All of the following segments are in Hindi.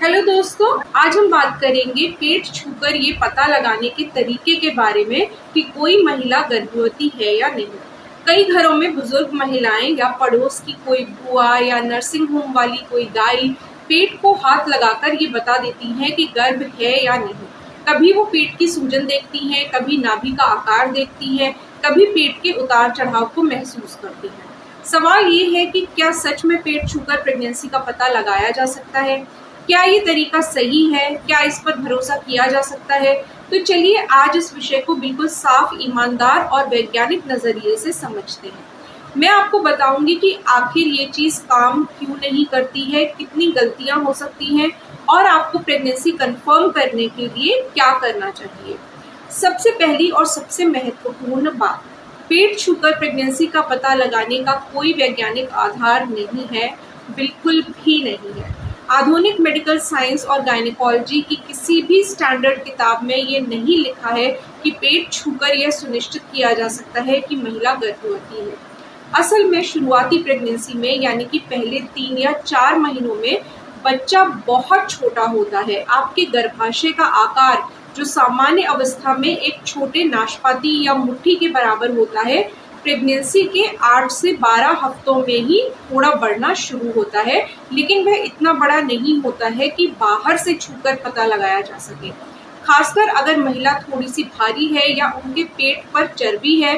हेलो दोस्तों, आज हम बात करेंगे पेट छूकर ये पता लगाने के तरीके के बारे में कि कोई महिला गर्भवती है या नहीं। कई घरों में बुजुर्ग महिलाएं या पड़ोस की कोई बुआ या नर्सिंग होम वाली कोई दाई पेट को हाथ लगाकर ये बता देती हैं कि गर्भ है या नहीं। कभी वो पेट की सूजन देखती हैं, कभी नाभि का आकार देखती हैं, कभी पेट के उतार चढ़ाव को महसूस करती हैं। सवाल ये है कि क्या सच में पेट छूकर प्रेगनेंसी का पता लगाया जा सकता है? क्या ये तरीका सही है? क्या इस पर भरोसा किया जा सकता है? तो चलिए आज इस विषय को बिल्कुल साफ, ईमानदार और वैज्ञानिक नजरिए से समझते हैं। मैं आपको बताऊंगी कि आखिर ये चीज काम क्यों नहीं करती है, कितनी गलतियां हो सकती हैं और आपको प्रेगनेंसी कंफर्म करने के लिए क्या करना चाहिए। सबसे पहली और सबसे महत्वपूर्ण बात, पेट छूकर प्रेगनेंसी का पता लगाने का कोई वैज्ञानिक आधार नहीं है, बिल्कुल भी नहीं है। आधुनिक मेडिकल साइंस और गायनेकोलॉजी की किसी भी स्टैंडर्ड किताब में ये नहीं लिखा है कि पेट छूकर यह सुनिश्चित किया जा सकता है कि महिला गर्भवती है। असल में शुरुआती प्रेगनेंसी में यानी कि पहले 3 या 4 महीनों में बच्चा बहुत छोटा होता है। आपके गर्भाशय का आकार जो सामान्य अवस्था में एक छोटे नाशपाती या मुट्ठी के बराबर होता है, प्रेगनेंसी के 8 से 12 हफ्तों में ही थोड़ा बढ़ना शुरू होता है, लेकिन वह इतना बड़ा नहीं होता है कि बाहर से छूकर पता लगाया जा सके। खासकर अगर महिला थोड़ी सी भारी है या उनके पेट पर चर्बी है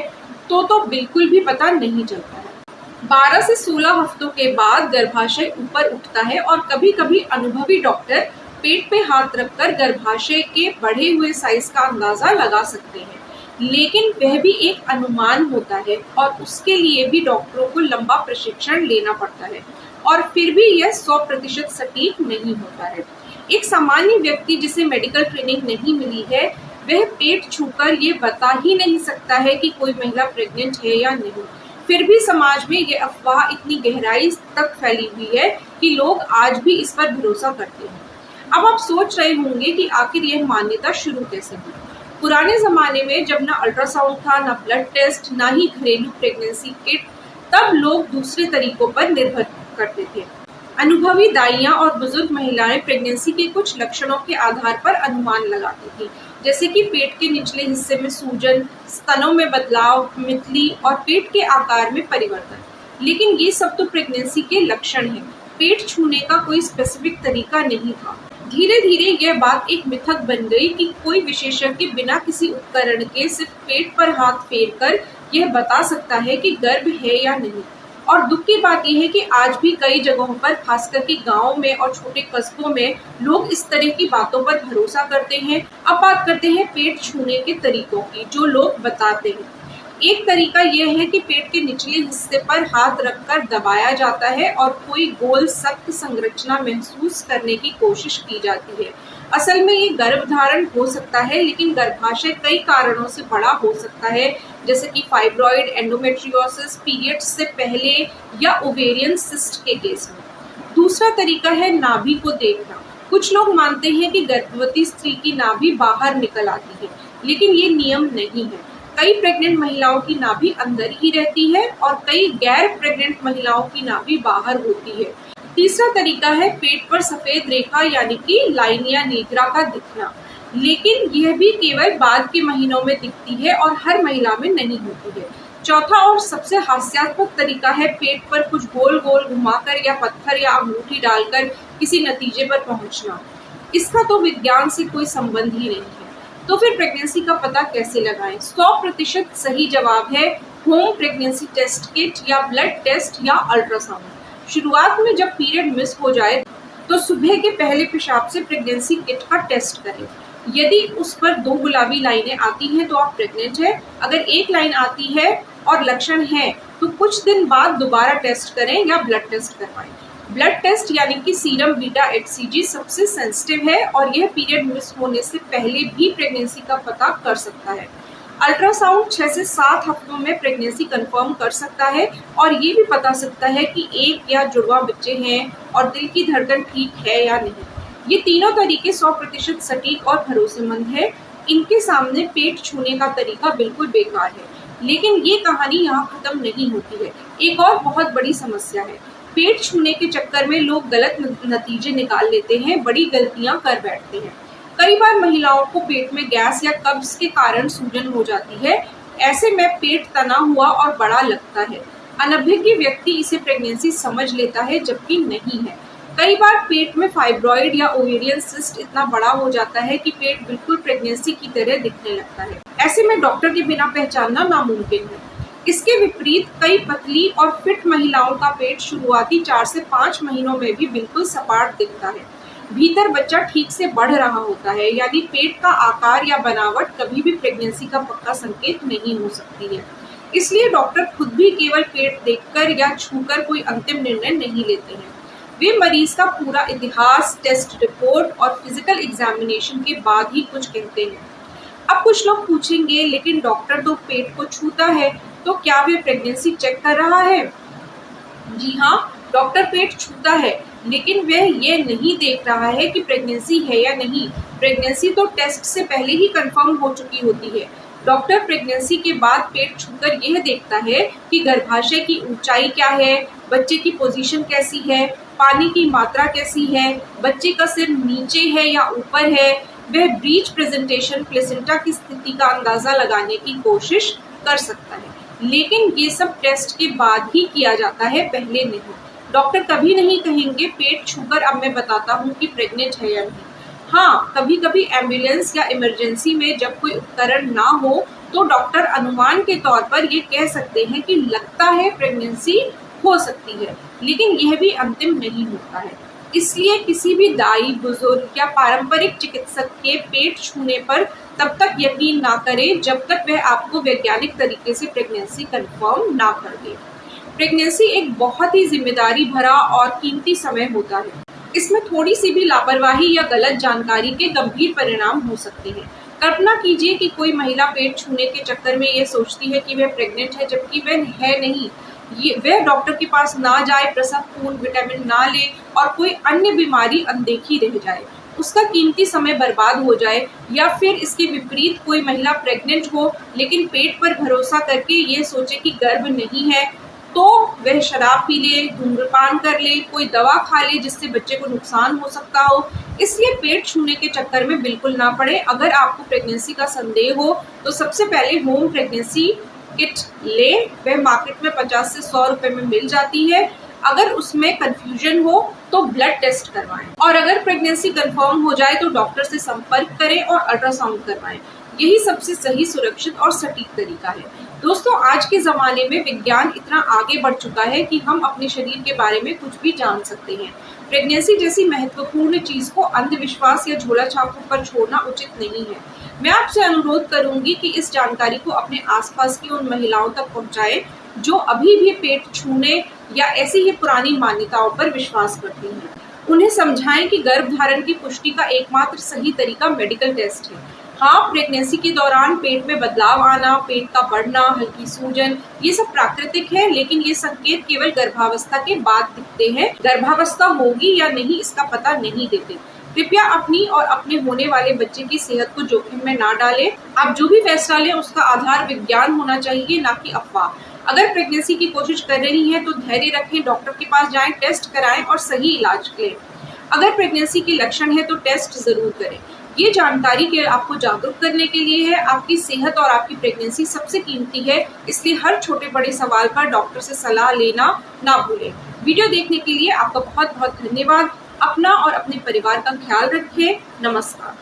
तो बिल्कुल भी पता नहीं चलता है। 12 से 16 हफ्तों के बाद गर्भाशय ऊपर उठता है और कभी कभी अनुभवी डॉक्टर पेट पे हाथ रखकर गर्भाशय के बढ़े हुए साइज का अंदाजा लगा सकते हैं, लेकिन वह भी एक अनुमान होता है और उसके लिए भी डॉक्टरों को लंबा प्रशिक्षण लेना पड़ता है और फिर भी यह 100% सटीक नहीं होता है। एक सामान्य व्यक्ति जिसे मेडिकल ट्रेनिंग नहीं मिली है, वह पेट छूकर ये बता ही नहीं सकता है कि कोई महिला प्रेग्नेंट है या नहीं। फिर भी समाज में ये अफवाह इतनी गहराई तक फैली हुई है कि लोग आज भी इस पर भरोसा करते हैं। अब आप सोच रहे होंगे कि आखिर यह मान्यता शुरू कैसे हुई। पुराने जमाने में जब ना अल्ट्रासाउंड था, ना ब्लड टेस्ट, ना ही घरेलू प्रेगनेंसी किट, तब लोग दूसरे तरीकों पर निर्भर करते थे। अनुभवी दाइयां और बुजुर्ग महिलाएं प्रेगनेंसी के कुछ लक्षणों के आधार पर अनुमान लगाती थी, जैसे कि पेट के निचले हिस्से में सूजन, स्तनों में बदलाव, मितली और पेट के आकार में परिवर्तन। लेकिन ये सब तो प्रेगनेंसी के लक्षण हैं। पेट छूने का कोई स्पेसिफिक तरीका नहीं था। धीरे धीरे यह बात एक मिथक बन गई कि कोई विशेषज्ञ बिना किसी उपकरण के सिर्फ पेट पर हाथ फेर कर यह बता सकता है कि गर्भ है या नहीं। और दुख की बात यह है कि आज भी कई जगहों पर, खासकर कि गाँव में और छोटे कस्बों में, लोग इस तरह की बातों पर भरोसा करते हैं। अब बात करते हैं पेट छूने के तरीकों की, जो लोग बताते हैं। एक तरीका यह है कि पेट के निचले हिस्से पर हाथ रखकर दबाया जाता है और कोई गोल सख्त संरचना महसूस करने की कोशिश की जाती है। असल में ये गर्भधारण हो सकता है, लेकिन गर्भाशय कई कारणों से बड़ा हो सकता है, जैसे कि फाइब्रॉइड, एंडोमेट्रियोसिस, पीरियड्स से पहले या ओवेरियन सिस्ट के केस में। दूसरा तरीका है नाभि को देखना। कुछ लोग मानते हैं कि गर्भवती स्त्री की नाभि बाहर निकल आती है, लेकिन ये नियम नहीं है। कई प्रेग्नेंट महिलाओं की नाभि अंदर ही रहती है और कई गैर प्रेग्नेंट महिलाओं की नाभि बाहर होती है। तीसरा तरीका है पेट पर सफेद रेखा यानी कि लाइन या नीग्रा का दिखना, लेकिन यह भी केवल बाद के महीनों में दिखती है और हर महिला में नहीं होती है। चौथा और सबसे हास्यास्पद तरीका है पेट पर कुछ गोल गोल घुमाकर या पत्थर या अंगूठी डालकर किसी नतीजे पर पहुंचना। इसका तो विज्ञान से कोई संबंध ही नहीं है। तो फिर प्रेगनेंसी का पता कैसे लगाएं? 100% सही जवाब है होम प्रेगनेंसी टेस्ट किट या ब्लड टेस्ट या अल्ट्रासाउंड। शुरुआत में जब पीरियड मिस हो जाए तो सुबह के पहले पेशाब से प्रेगनेंसी किट का टेस्ट करें। यदि उस पर 2 गुलाबी लाइनें आती हैं तो आप प्रेग्नेंट हैं। अगर एक लाइन आती है और लक्षण है तो कुछ दिन बाद दोबारा टेस्ट करें या ब्लड टेस्ट करवाएं। ब्लड टेस्ट यानी कि सीरम बीटा HCG सबसे सेंसिटिव है और यह पीरियड मिस होने से पहले भी प्रेगनेंसी का पता कर सकता है। अल्ट्रासाउंड 6 से 7 हफ्तों में प्रेगनेंसी कंफर्म कर सकता है और ये भी बता सकता है कि एक या जुड़वा बच्चे हैं और दिल की धड़कन ठीक है या नहीं। ये तीनों तरीके 100% सटीक और भरोसेमंद है। इनके सामने पेट छूने का तरीका बिल्कुल बेकार है। लेकिन ये कहानी यहाँ खत्म नहीं होती है। एक और बहुत बड़ी समस्या है। पेट छूने के चक्कर में लोग गलत नतीजे निकाल लेते हैं, बड़ी गलतियां कर बैठते हैं। कई बार महिलाओं को पेट में गैस या कब्ज के कारण सूजन हो जाती है। ऐसे में पेट तना हुआ और बड़ा लगता है। अनभिज्ञ व्यक्ति इसे प्रेगनेंसी समझ लेता है, जबकि नहीं है। कई बार पेट में फाइब्रॉइड या ओवेरियन सिस्ट इतना बड़ा हो जाता है कि पेट बिल्कुल प्रेगनेंसी की तरह दिखने लगता है। ऐसे में डॉक्टर के बिना पहचानना नामुमकिन है। इसके विपरीत कई पतली और फिट महिलाओं का पेट शुरुआती 4 से 5 महीनों में भी बिल्कुल सपाट दिखता है। भीतर बच्चा ठीक से बढ़ रहा होता है, यानी पेट का आकार या बनावट कभी भी प्रेगनेंसी का पक्का संकेत नहीं हो सकती है। इसलिए डॉक्टर खुद भी केवल पेट देखकर या छूकर कोई अंतिम निर्णय नहीं लेते हैं। वे मरीज का पूरा इतिहास, टेस्ट रिपोर्ट और फिजिकल एग्जामिनेशन के बाद ही कुछ कहते हैं। अब कुछ लोग पूछेंगे, लेकिन डॉक्टर तो पेट को छूता है, तो क्या वे प्रेगनेंसी चेक कर रहा है? जी हाँ, डॉक्टर पेट छूता है, लेकिन वह ये नहीं देख रहा है कि प्रेगनेंसी है या नहीं। प्रेगनेंसी तो टेस्ट से पहले ही कंफर्म हो चुकी होती है। डॉक्टर प्रेगनेंसी के बाद पेट छूकर यह देखता है कि गर्भाशय की ऊंचाई क्या है, बच्चे की पोजीशन कैसी है, पानी की मात्रा कैसी है, बच्चे का सिर नीचे है या ऊपर है। वह ब्रीच प्रेजेंटेशन, प्लेसेंटा की स्थिति का अंदाजा लगाने की कोशिश कर सकता है, लेकिन ये सब टेस्ट के बाद ही किया जाता है, पहले नहीं। डॉक्टर कभी नहीं कहेंगे पेट छूकर अब मैं बताता हूँ कि प्रेग्नेंट है या नहीं। हाँ, कभी कभी एम्बुलेंस या इमरजेंसी में जब कोई उपकरण ना हो तो डॉक्टर अनुमान के तौर पर ये कह सकते हैं कि लगता है प्रेगनेंसी हो सकती है, लेकिन यह भी अंतिम नहीं होता है। इसलिए किसी भी दाई, बुजुर्ग या पारंपरिक चिकित्सक के पेट छूने पर तब तक यकीन ना करें जब तक वह आपको वैज्ञानिक तरीके से प्रेगनेंसी कंफर्म ना कर दे। प्रेगनेंसी एक बहुत ही जिम्मेदारी भरा और कीमती समय होता है। इसमें थोड़ी सी भी लापरवाही या गलत जानकारी के गंभीर परिणाम हो सकते हैं। कल्पना कीजिए कि कोई महिला पेट छूने के चक्कर में ये सोचती है कि वह प्रेग्नेंट है, जबकि वह है नहीं। वह डॉक्टर के पास ना जाए, प्रसव पूर्व विटामिन ना ले और कोई अन्य बीमारी अनदेखी रह जाए, उसका कीमती समय बर्बाद हो जाए। या फिर इसके विपरीत कोई महिला प्रेग्नेंट हो लेकिन पेट पर भरोसा करके ये सोचे कि गर्भ नहीं है, तो वह शराब पी ले, धूम्रपान कर ले, कोई दवा खा ले जिससे बच्चे को नुकसान हो सकता हो। इसलिए पेट छूने के चक्कर में बिल्कुल ना पड़े। अगर आपको प्रेगनेंसी का संदेह हो तो सबसे पहले होम प्रेगनेंसी किट ले। वह मार्केट में 50 से 100 रुपए में मिल जाती है। अगर उसमें कंफ्यूजन हो तो ब्लड टेस्ट करवाएं, और अगर प्रेगनेंसी कंफर्म हो जाए तो डॉक्टर से संपर्क करें और अल्ट्रासाउंड करवाएं। यही सबसे सही, सुरक्षित और सटीक तरीका है। दोस्तों, आज के ज़माने में विज्ञान इतना आगे बढ़ चुका है कि हम अपने शरीर के बारे में कुछ भी जान सकते हैं। प्रेगनेंसी जैसी महत्वपूर्ण चीज़ को अंधविश्वास या झोला छापों पर छोड़ना उचित नहीं है। मैं आपसे अनुरोध करूंगी कि इस जानकारी को अपने आसपास की उन महिलाओं तक पहुंचाएं जो अभी भी पेट छूने या ऐसी ही पुरानी मान्यताओं पर विश्वास करती हैं। उन्हें समझाएं कि गर्भधारण की पुष्टि का एकमात्र सही तरीका मेडिकल टेस्ट है। हाँ, प्रेगनेंसी के दौरान पेट में बदलाव आना, पेट का बढ़ना, हल्की सूजन, ये सब प्राकृतिक है, लेकिन ये संकेत केवल गर्भावस्था के बाद दिखते हैं। गर्भावस्था होगी या नहीं इसका पता नहीं देते। कृपया अपनी और अपने होने वाले बच्चे की सेहत को जोखिम में ना डालें। आप जो भी फैसला लें उसका आधार विज्ञान होना चाहिए, ना कि अफवाह। अगर प्रेगनेंसी की कोशिश कर रही हैं तो धैर्य रखें, डॉक्टर के पास जाएं, टेस्ट कराएं और सही इलाज लें। अगर प्रेगनेंसी के लक्षण है तो टेस्ट जरूर करें। ये जानकारी के आपको जागरूक करने के लिए है। आपकी सेहत और आपकी प्रेगनेंसी सबसे कीमती है, इसलिए हर छोटे बड़े सवाल पर डॉक्टर से सलाह लेना ना भूलें। वीडियो देखने के लिए आपका बहुत बहुत धन्यवाद। अपना और अपने परिवार का ख्याल रखें। नमस्कार।